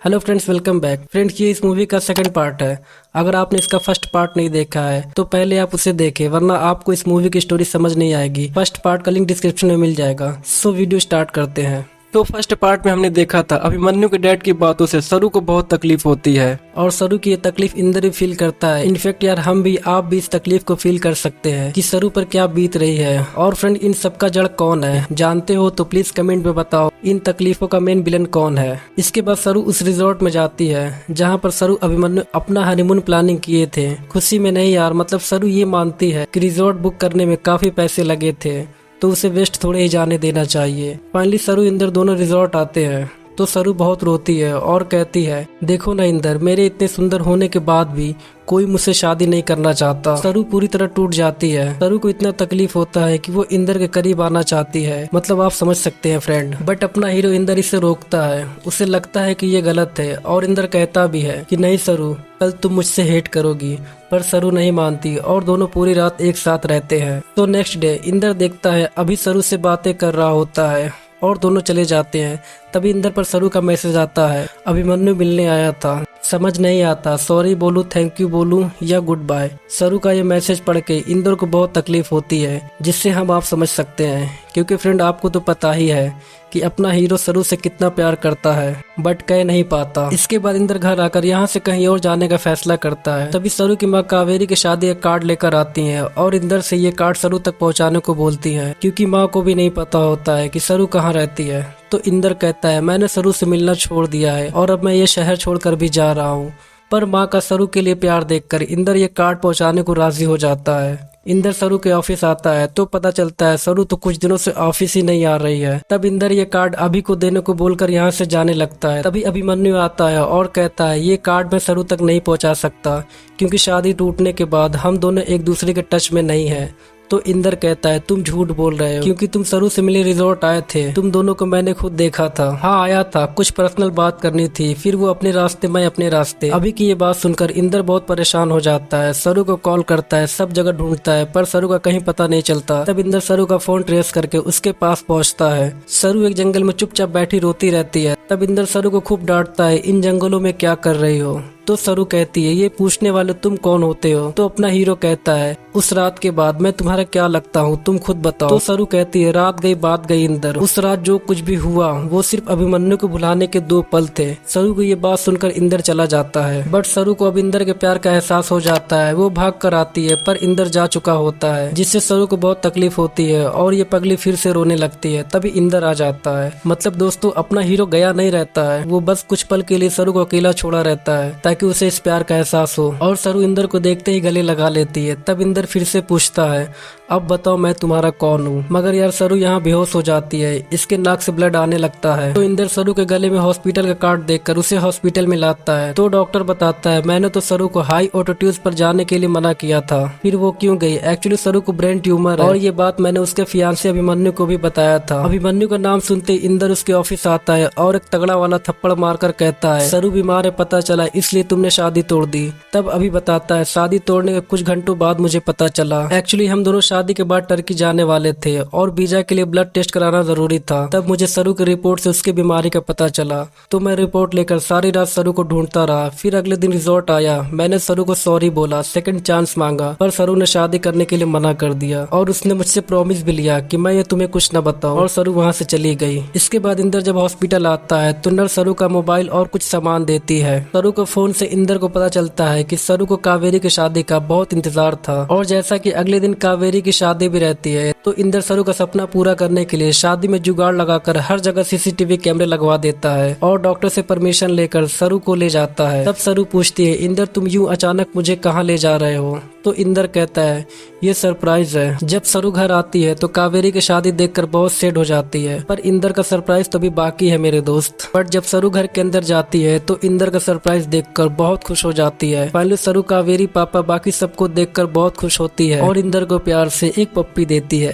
Hello friends, welcome back. Friends, ये इस movie का सेकंड पार्ट है। अगर आपने इसका फर्स्ट पार्ट नहीं देखा है तो पहले आप उसे देखें, वरना आपको इस मूवी की स्टोरी समझ नहीं आएगी। फर्स्ट पार्ट का लिंक डिस्क्रिप्शन में मिल जाएगा। सो वीडियो स्टार्ट करते हैं। तो फर्स्ट पार्ट में हमने देखा था अभिमन्यु के डैड की बातों से सरू को बहुत तकलीफ होती है और सरू की ये तकलीफ इंदर भी फील करता है। इनफैक्ट यार, हम भी आप भी इस तकलीफ को फील कर सकते हैं कि सरू पर क्या बीत रही है। और फ्रेंड, इन सब का जड़ कौन है जानते हो तो प्लीज कमेंट में बताओ, इन तकलीफों का मेन विलन कौन है। इसके बाद सरू उस रिजॉर्ट में जाती है जहाँ पर सरू अभिमन्यु अपना हनीमून प्लानिंग किए थे। खुशी में नहीं यार, मतलब सरू ये मानती है कि रिजॉर्ट बुक करने में काफी पैसे लगे थे तो उसे वेस्ट थोड़े ही जाने देना चाहिए। फाइनली सरू इंदर दोनों रिजॉर्ट आते हैं तो सरू बहुत रोती है और कहती है, देखो ना इंदर, मेरे इतने सुंदर होने के बाद भी कोई मुझसे शादी नहीं करना चाहता। सरू पूरी तरह टूट जाती है। सरू को इतना तकलीफ होता है कि वो इंदर के करीब आना चाहती है, मतलब आप समझ सकते हैं फ्रेंड। बट अपना हीरो इंदर इसे रोकता है। उसे लगता है कि ये गलत है और इंदर कहता भी है कि नहीं सरू, कल तुम मुझसे हेट करोगी। पर सरू नहीं मानती और दोनों पूरी रात एक साथ रहते हैं। तो नेक्स्ट डे इंदर देखता है अभी सरू से बातें कर रहा होता है और दोनों चले जाते हैं। तभी इंदर पर सरू का मैसेज आता है, अभिमन्यु मिलने आया था। समझ नहीं आता सॉरी बोलूं, थैंक यू बोलूं या गुड बाय। सरू का ये मैसेज पढ़ के इंदर को बहुत तकलीफ होती है, जिससे हम आप समझ सकते हैं। क्योंकि फ्रेंड, आपको तो पता ही है कि अपना हीरो सरू से कितना प्यार करता है बट कह नहीं पाता। इसके बाद इंदर घर आकर यहाँ से कहीं और जाने का फैसला करता है। तभी सरू की माँ कावेरी की शादी का कार्ड लेकर आती है और इंदर से ये कार्ड सरू तक पहुँचाने को बोलती है, क्योंकि माँ को भी नहीं पता होता है कि सरू कहाँ रहती है। तो इंदर कहता है, मैंने सरू से मिलना छोड़ दिया है और अब मैं ये शहर छोड़कर भी जा रहा हूँ। पर माँ का सरू के लिए प्यार देखकर इंदर ये कार्ड पहुँचाने को राजी हो जाता है। इंदर सरू के ऑफिस आता है तो पता चलता है सरू तो कुछ दिनों से ऑफिस ही नहीं आ रही है। तब इंदर ये कार्ड अभी को देने को बोलकर यहाँ से जाने लगता है। तभी अभिमन्यु आता है और कहता है, ये कार्ड मैं सरू तक नहीं पहुँचा सकता क्योंकि शादी टूटने के बाद हम दोनों एक दूसरे के टच में नहीं है। तो इंदर कहता है, तुम झूठ बोल रहे हो क्योंकि तुम सरू से मिले रिजॉर्ट आए थे। तुम दोनों को मैंने खुद देखा था। हाँ आया था, कुछ पर्सनल बात करनी थी, फिर वो अपने रास्ते मैं अपने रास्ते। अभी की ये बात सुनकर इंदर बहुत परेशान हो जाता है। सरू को कॉल करता है, सब जगह ढूंढता है पर सरू का कहीं पता नहीं चलता। तब इंदर सरू का फोन ट्रेस करके उसके पास पहुँचता है। सरू एक जंगल में चुपचाप बैठी रोती रहती है। तब इंदर सरू को खूब डांटता है, इन जंगलों में क्या कर रही हो। तो सरू कहती है, ये पूछने वाले तुम कौन होते हो। तो अपना हीरो कहता है, उस रात के बाद मैं तुम्हारा क्या लगता हूँ, तुम खुद बताओ। तो सरू कहती है, रात गई बात गई इंदर, उस रात जो कुछ भी हुआ वो सिर्फ अभिमन्यु को भुलाने के 2 पल थे। सरू को ये बात सुनकर इंदर चला जाता है। बट सरू को अब इंदर के प्यार का एहसास हो जाता है। वो भाग कर आती है पर इंदर जा चुका होता है, जिससे सरू को बहुत तकलीफ होती है और ये पगली फिर से रोने लगती है। तभी इंदर आ जाता है। मतलब दोस्तों, अपना हीरो गया नहीं रहता है, वो बस कुछ पल के लिए सरू को अकेला छोड़ा रहता है ताकि उसे इस प्यार का एहसास हो। और सरू इंदर को देखते ही गले लगा लेती है। तब इंदर फिर से पूछता है, अब बताओ मैं तुम्हारा कौन हूँ। मगर यार सरू यहाँ बेहोश हो जाती है, इसके नाक से ब्लड आने लगता है। तो इंदर सरू के गले में हॉस्पिटल का कार्ड देखकर उसे हॉस्पिटल में लाता है। तो डॉक्टर बताता है, मैंने तो सरू को हाई ऑल्टीट्यूड पर जाने के लिए मना किया था, फिर वो क्यों गई। एक्चुअली सरू को ब्रेन ट्यूमर है और ये बात मैंने उसके फियांसे अभिमन्यु को भी बताया था। अभिमन्यु का नाम सुनते इंदर उसके ऑफिस आता है और एक तगड़ा वाला थप्पड़ मारकर कहता है, सरू बीमार है पता चला, इसलिए तुमने शादी तोड़ दी। तब अभी बताता है, शादी तोड़ने के कुछ घंटों बाद मुझे पता चला। एक्चुअली हम दोनों शादी के बाद टर्की जाने वाले थे और वीजा के लिए ब्लड टेस्ट कराना जरूरी था। तब मुझे सरू की रिपोर्ट से उसकी बीमारी का पता चला तो मैं रिपोर्ट लेकर सारी रात सरू को ढूंढता रहा। फिर अगले दिन रिजॉर्ट आया, मैंने सरू को सॉरी बोला, सेकंड चांस मांगा, पर सरू ने शादी करने के लिए मना कर दिया और उसने मुझसे प्रॉमिस भी लिया कि मैं ये तुम्हें कुछ न बताऊं। और सरू वहाँ से चली गई। इसके बाद इंदर जब हॉस्पिटल आता है तो नर्स सरू का मोबाइल और कुछ सामान देती है। सरू को फोन से इंदर को पता चलता है कि सरू को कावेरी की शादी का बहुत इंतजार था और जैसा कि अगले दिन कावेरी की शादी भी रहती है तो इंदर सरू का सपना पूरा करने के लिए शादी में जुगाड़ लगाकर हर जगह सीसीटीवी कैमरे लगवा देता है और डॉक्टर से परमिशन लेकर सरू को ले जाता है। तब सरू पूछती है, इंदर तुम यूं अचानक मुझे कहाँ ले जा रहे हो। तो इंदर कहता है, ये सरप्राइज है। जब सरू घर आती है तो कावेरी की शादी देखकर बहुत सैड हो जाती है, पर इंदर का सरप्राइज तो भी बाकी है मेरे दोस्त। बट जब सरू घर के अंदर जाती है तो इंदर का सरप्राइज देखकर बहुत खुश हो जाती है। फाइनली सरू कावेरी पापा बाकी सबको देखकर बहुत खुश होती है और इंदर को प्यार से एक पप्पी देती है।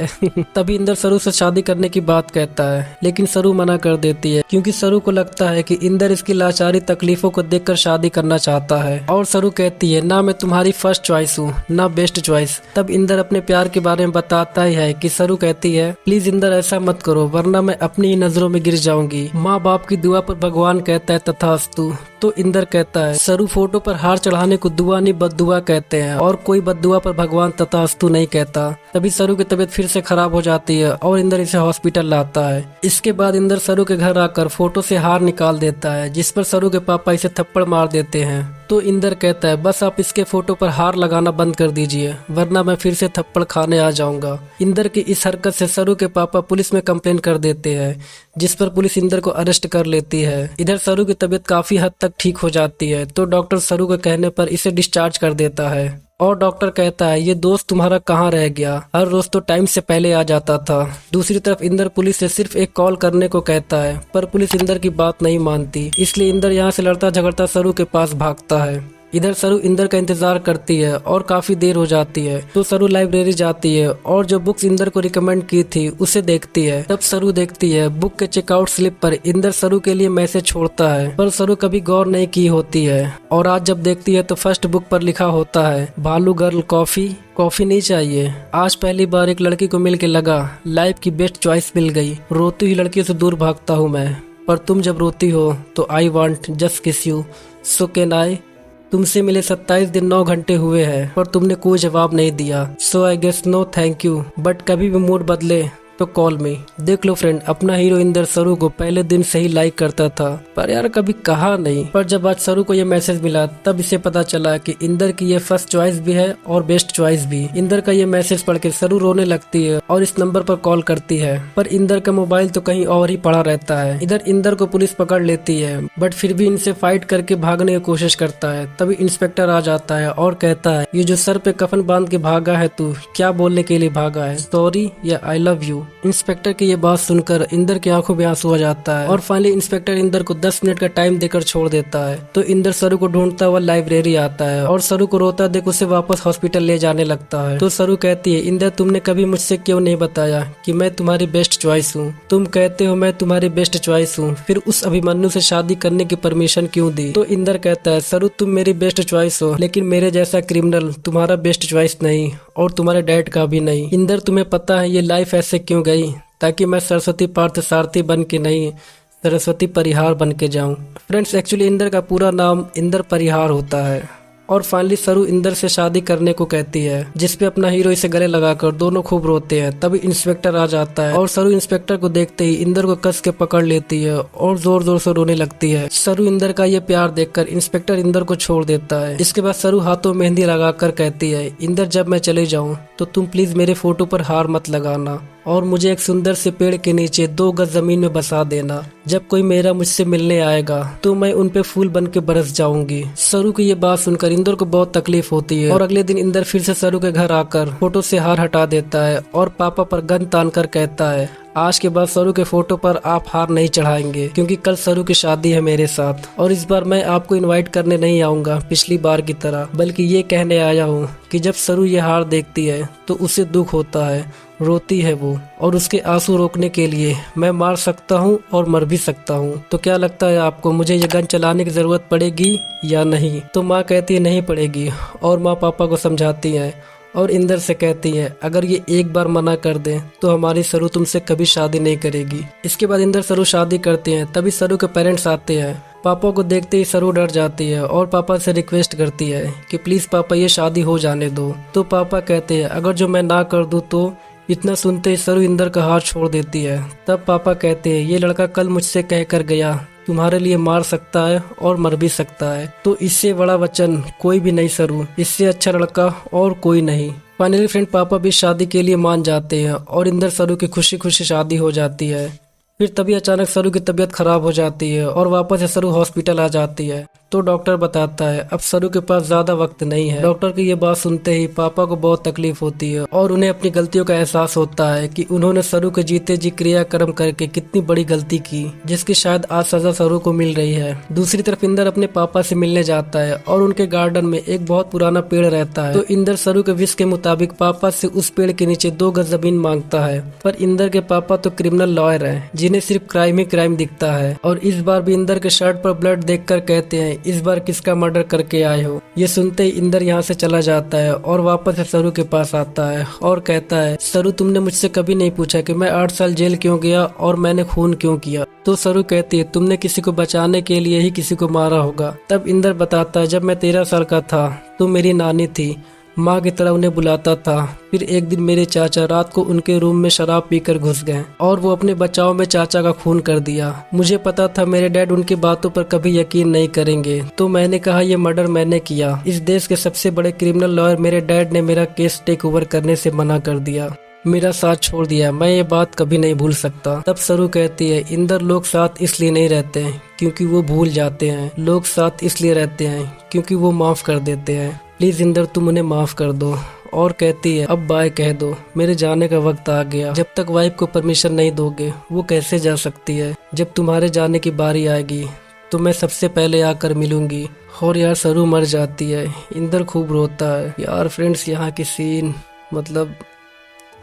तभी इंदर सरू से शादी करने की बात कहता है, लेकिन सरू मना कर देती है क्योंकि सरू को लगता है कि इंदर इसकी लाचारी तकलीफों को देखकर शादी करना चाहता है। और सरू कहती है, ना मैं तुम्हारी फर्स्ट चॉइस हूँ, ना बेस्ट चॉइस। तब इंदर अपने प्यार के बारे में बताता ही है कि सरू कहती है प्लीज इंदर ऐसा मत करो वरना मैं अपनी ही नजरों में गिर जाऊंगी। माँ बाप की दुआ पर भगवान कहता है तथास्तु। तो इंदर कहता है सरू फोटो पर हार चढ़ाने को दुआ नहीं बद्दुआ कहते हैं और कोई बद्दुआ पर भगवान तथास्तु नहीं कहता। तभी सरू की तबीयत फिर से खराब हो जाती है और इंदर इसे हॉस्पिटल लाता है। इसके बाद इंदर सरू के घर आकर फोटो से हार निकाल देता है जिस पर सरू के पापा इसे थप्पड़ मार देते हैं। तो इंदर कहता है बस आप इसके फोटो पर हार लगाना बंद कर दीजिए वरना मैं फिर से थप्पड़ खाने आ जाऊंगा। इंदर की इस हरकत से सरू के पापा पुलिस में कंप्लेन कर देते हैं जिस पर पुलिस इंदर को अरेस्ट कर लेती है। इधर सरू की तबीयत काफी हद तक ठीक हो जाती है तो डॉक्टर सरू के कहने पर इसे डिस्चार्ज कर देता है और डॉक्टर कहता है ये दोस्त तुम्हारा कहाँ रह गया, हर रोज तो टाइम से पहले आ जाता था। दूसरी तरफ इंदर पुलिस से सिर्फ एक कॉल करने को कहता है पर पुलिस इंदर की बात नहीं मानती, इसलिए इंदर यहाँ से लड़ता झगड़ता सरू के पास भागता है। इधर सरू इंदर का इंतजार करती है और काफी देर हो जाती है तो सरू लाइब्रेरी जाती है और जो बुक्स इंदर को रिकमेंड की थी उसे देखती है। तब सरू देखती है बुक के चेकआउट स्लिप पर इंदर सरू के लिए मैसेज छोड़ता है पर सरू कभी गौर नहीं की होती है और आज जब देखती है तो फर्स्ट बुक पर लिखा होता है भालू गर्ल कॉफी नहीं चाहिए। आज पहली बार एक लड़की को मिल के लगा लाइफ की बेस्ट चॉइस मिल गई। रोती हुई लड़कियों से दूर भागता हूँ मैं पर तुम जब रोती हो तो आई वॉन्ट जस्ट किस यू सो कैन आई। तुमसे मिले 27 दिन 9 घंटे हुए हैं पर तुमने कोई जवाब नहीं दिया so I guess no thank you but कभी भी मूड बदले तो कॉल मी। देख लो फ्रेंड अपना हीरो इंदर सरू को पहले दिन से ही लाइक करता था पर यार कभी कहा नहीं। पर जब आज सरू को ये मैसेज मिला तब इसे पता चला कि इंदर की ये फर्स्ट चॉइस भी है और बेस्ट चॉइस भी। इंदर का ये मैसेज पढ़ के सरू रोने लगती है और इस नंबर पर कॉल करती है पर इंदर का मोबाइल तो कहीं और ही पड़ा रहता है। इधर इंदर को पुलिस पकड़ लेती है बट फिर भी इनसे फाइट करके भागने की कोशिश करता है। तभी इंस्पेक्टर आ जाता है और कहता है ये जो सर पे कफन बांध के भागा है तू क्या बोलने के लिए भागा है, सॉरी या आई लव यू। इंस्पेक्टर की ये बात सुनकर इंदर की आंखों में आंसू आ जाता है और फाइनली इंस्पेक्टर इंदर को 10 मिनट का टाइम देकर छोड़ देता है। तो इंदर सरू को ढूंढता हुआ लाइब्रेरी आता है और सरू को रोता देख उसे वापस हॉस्पिटल ले जाने लगता है। तो सरू कहती है इंदर तुमने कभी मुझसे क्यों नहीं बताया कि मैं तुम्हारी बेस्ट चॉइस हूँ। तुम कहते हो मैं तुम्हारी बेस्ट चॉइस हूँ फिर उस अभिमन्यु से शादी करने की परमिशन क्यों दी। तो इंदर कहता है सरू तुम मेरी बेस्ट चॉइस हो लेकिन मेरे जैसा क्रिमिनल तुम्हारा बेस्ट चॉइस नहीं और तुम्हारे डैड का भी नहीं। इंदर तुम्हें पता है ये लाइफ ऐसे क्यों गई ताकि मैं सरस्वती पार्थ सारथी बन के नहीं सरस्वती परिहार बन के जाऊं। फ्रेंड्स एक्चुअली इंदर का पूरा नाम इंदर परिहार होता है। और फाइनली सरू इंदर से शादी करने को कहती है जिसपे अपना हीरो इसे गले लगाकर दोनों खूब रोते हैं। तभी इंस्पेक्टर आ जाता है और सरू इंस्पेक्टर को देखते ही इंदर को कस के पकड़ लेती है और जोर जोर से रोने लगती है। सरू इंदर का ये प्यार देखकर इंस्पेक्टर इंदर को छोड़ देता है। इसके बाद सरू हाथों में मेहंदी लगाकर कहती है इंदर जब मैं चले जाऊँ तो तुम प्लीज मेरे फोटो पर हार मत लगाना और मुझे एक सुंदर से पेड़ के नीचे 2 गज जमीन में बसा देना। जब कोई मेरा मुझसे मिलने आएगा तो मैं उन पे फूल बन के बरस जाऊंगी। सरू की ये बात सुनकर इंदर को बहुत तकलीफ होती है और अगले दिन इंदर फिर से सरू के घर आकर फोटो से हार हटा देता है और पापा पर गन तान कर कहता है आज के बाद सरू के फोटो पर आप हार नहीं चढ़ाएंगे क्योंकि कल सरू की शादी है मेरे साथ और इस बार मैं आपको इनवाइट करने नहीं आऊंगा पिछली बार की तरह, बल्कि ये कहने आया हूँ कि जब सरू ये हार देखती है तो उसे दुख होता है, रोती है वो और उसके आंसू रोकने के लिए मैं मार सकता हूँ और मर भी सकता हूँ। तो क्या लगता है आपको मुझे ये गन चलाने की जरूरत पड़ेगी या नहीं। तो माँ कहती है नहीं पड़ेगी और माँ पापा को समझाती है और इंदर से कहती है अगर ये एक बार मना कर दे तो हमारी सरू तुमसे कभी शादी नहीं करेगी। इसके बाद इंदर सरू शादी करते हैं। तभी सरू के पेरेंट्स आते हैं। पापा को देखते ही सरू डर जाती है और पापा से रिक्वेस्ट करती है कि प्लीज पापा ये शादी हो जाने दो। तो पापा कहते हैं अगर जो मैं ना कर दूं तो। इतना सुनते ही सरू इंदर का हाथ छोड़ देती है। तब पापा कहते हैं ये लड़का कल मुझसे कह कर गया तुम्हारे लिए मार सकता है और मर भी सकता है, तो इससे बड़ा वचन कोई भी नहीं सरू, इससे अच्छा लड़का और कोई नहीं। फाइनली फ्रेंड पापा भी शादी के लिए मान जाते हैं और इंदर सरू की खुशी खुशी शादी हो जाती है। फिर तभी अचानक सरू की तबीयत खराब हो जाती है और वापस से सरू हॉस्पिटल आ जाती है। तो डॉक्टर बताता है अब सरू के पास ज्यादा वक्त नहीं है। डॉक्टर की ये बात सुनते ही पापा को बहुत तकलीफ होती है और उन्हें अपनी गलतियों का एहसास होता है कि उन्होंने सरू के जीते जी क्रियाक्रम करके कितनी बड़ी गलती की जिसकी शायद आज सजा सरू को मिल रही है। दूसरी तरफ इंदर अपने पापा से मिलने जाता है और उनके गार्डन में एक बहुत पुराना पेड़ रहता है। तो इंदर सरू के विश के मुताबिक पापा से उस पेड़ के नीचे 2 गज जमीन मांगता है। पर इंदर के पापा तो क्रिमिनल लॉयर है जिन्हें सिर्फ क्राइम ही क्राइम दिखता है और इस बार भी इंदर के शर्ट पर ब्लड देखकर कहते हैं इस बार किसका मर्डर करके आए हो। ये सुनते ही इंदर यहाँ से चला जाता है और वापस से सरू के पास आता है और कहता है, सरू तुमने मुझसे कभी नहीं पूछा कि मैं 8 साल जेल क्यों गया और मैंने खून क्यों किया। तो सरू कहती है, तुमने किसी को बचाने के लिए ही किसी को मारा होगा। तब इंदर बताता है, जब मैं 13 साल का था तो मेरी नानी थी, माँ की तरह उन्हें बुलाता था। फिर एक दिन मेरे चाचा रात को उनके रूम में शराब पीकर घुस गए और वो अपने बचाव में चाचा का खून कर दिया। मुझे पता था मेरे डैड उनकी बातों पर कभी यकीन नहीं करेंगे, तो मैंने कहा ये मर्डर मैंने किया। इस देश के सबसे बड़े क्रिमिनल लॉयर मेरे डैड ने मेरा केस टेक ओवर करने से मना कर दिया, मेरा साथ छोड़ दिया। मैं ये बात कभी नहीं भूल सकता। तब सरू कहती है, इंदर लोग साथ इसलिए नहीं रहते हैं क्योंकि वो भूल जाते हैं, लोग साथ इसलिए रहते हैं क्योंकि वो माफ कर देते हैं। प्लीज इंदर तुम उन्हें माफ कर दो। और कहती है, अब बाय कह दो, मेरे जाने का वक्त आ गया। जब तक वाइफ को परमिशन नहीं दोगे वो कैसे जा सकती है। जब तुम्हारे जाने की बारी आएगी तो मैं सबसे पहले आकर मिलूंगी। और यार सरू मर जाती है। इंदर खूब रोता है। यार फ्रेंड्स यहाँ की सीन मतलब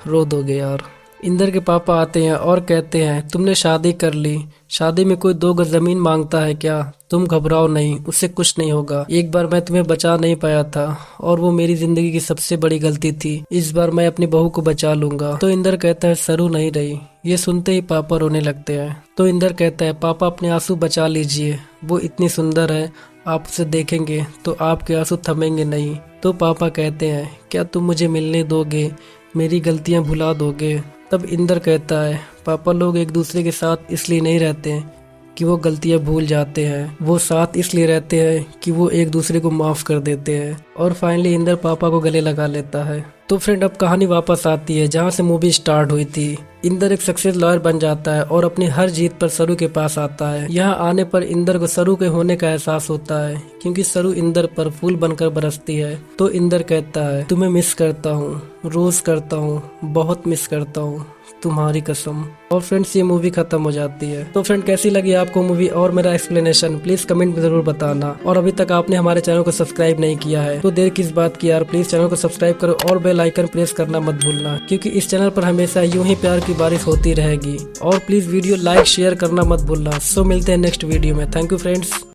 रो दोगे यार। इंदर के पापा आते हैं और कहते हैं, तुमने शादी कर ली, शादी में कोई 2 गज जमीन मांगता है क्या। तुम घबराओ नहीं, उससे कुछ नहीं होगा। एक बार मैं तुम्हें बचा नहीं पाया था और वो मेरी जिंदगी की सबसे बड़ी गलती थी। इस बार मैं अपनी बहू को बचा लूंगा। तो इंदर कहता है, सरू नहीं रही। ये सुनते ही पापा रोने लगते हैं। तो इंदर कहता है, पापा अपने आंसू बचा लीजिए, वो इतनी सुंदर है, आप उसे देखेंगे तो आपके आंसू थमेंगे नहीं। तो पापा कहते हैं, क्या तुम मुझे मिलने दोगे, मेरी गलतियां भुला दोगे। तब इंदर कहता है, पापा लोग एक दूसरे के साथ इसलिए नहीं रहते हैं कि वो गलतियां भूल जाते हैं, वो साथ इसलिए रहते हैं कि वो एक दूसरे को माफ कर देते हैं। और फाइनली इंदर पापा को गले लगा लेता है। तो फ्रेंड अब कहानी वापस आती है जहाँ से मूवी स्टार्ट हुई थी। इंदर एक सक्सेस लॉयर बन जाता है और अपनी हर जीत पर सरू के पास आता है। यहाँ आने पर इंदर को सरू के होने का एहसास होता है क्योंकि सरू इंदर पर फूल बनकर बरसती है। तो इंदर कहता है, तुम्हें मिस करता हूँ, रोज करता हूँ, बहुत मिस करता हूँ, तुम्हारी कसम। और फ्रेंड्स ये मूवी खत्म हो जाती है। तो फ्रेंड कैसी लगी आपको मूवी और मेरा एक्सप्लेनेशन प्लीज कमेंट में जरूर बताना। और अभी तक आपने हमारे चैनल को सब्सक्राइब नहीं किया है तो देर किस बात की यार, प्लीज चैनल को सब्सक्राइब करो और बेल आइकन प्रेस करना मत भूलना क्योंकि इस चैनल पर हमेशा यूं ही प्यार की बारिश होती रहेगी। और प्लीज वीडियो लाइक शेयर करना मत भूलना। सो मिलते हैं नेक्स्ट वीडियो में। Thank you friends.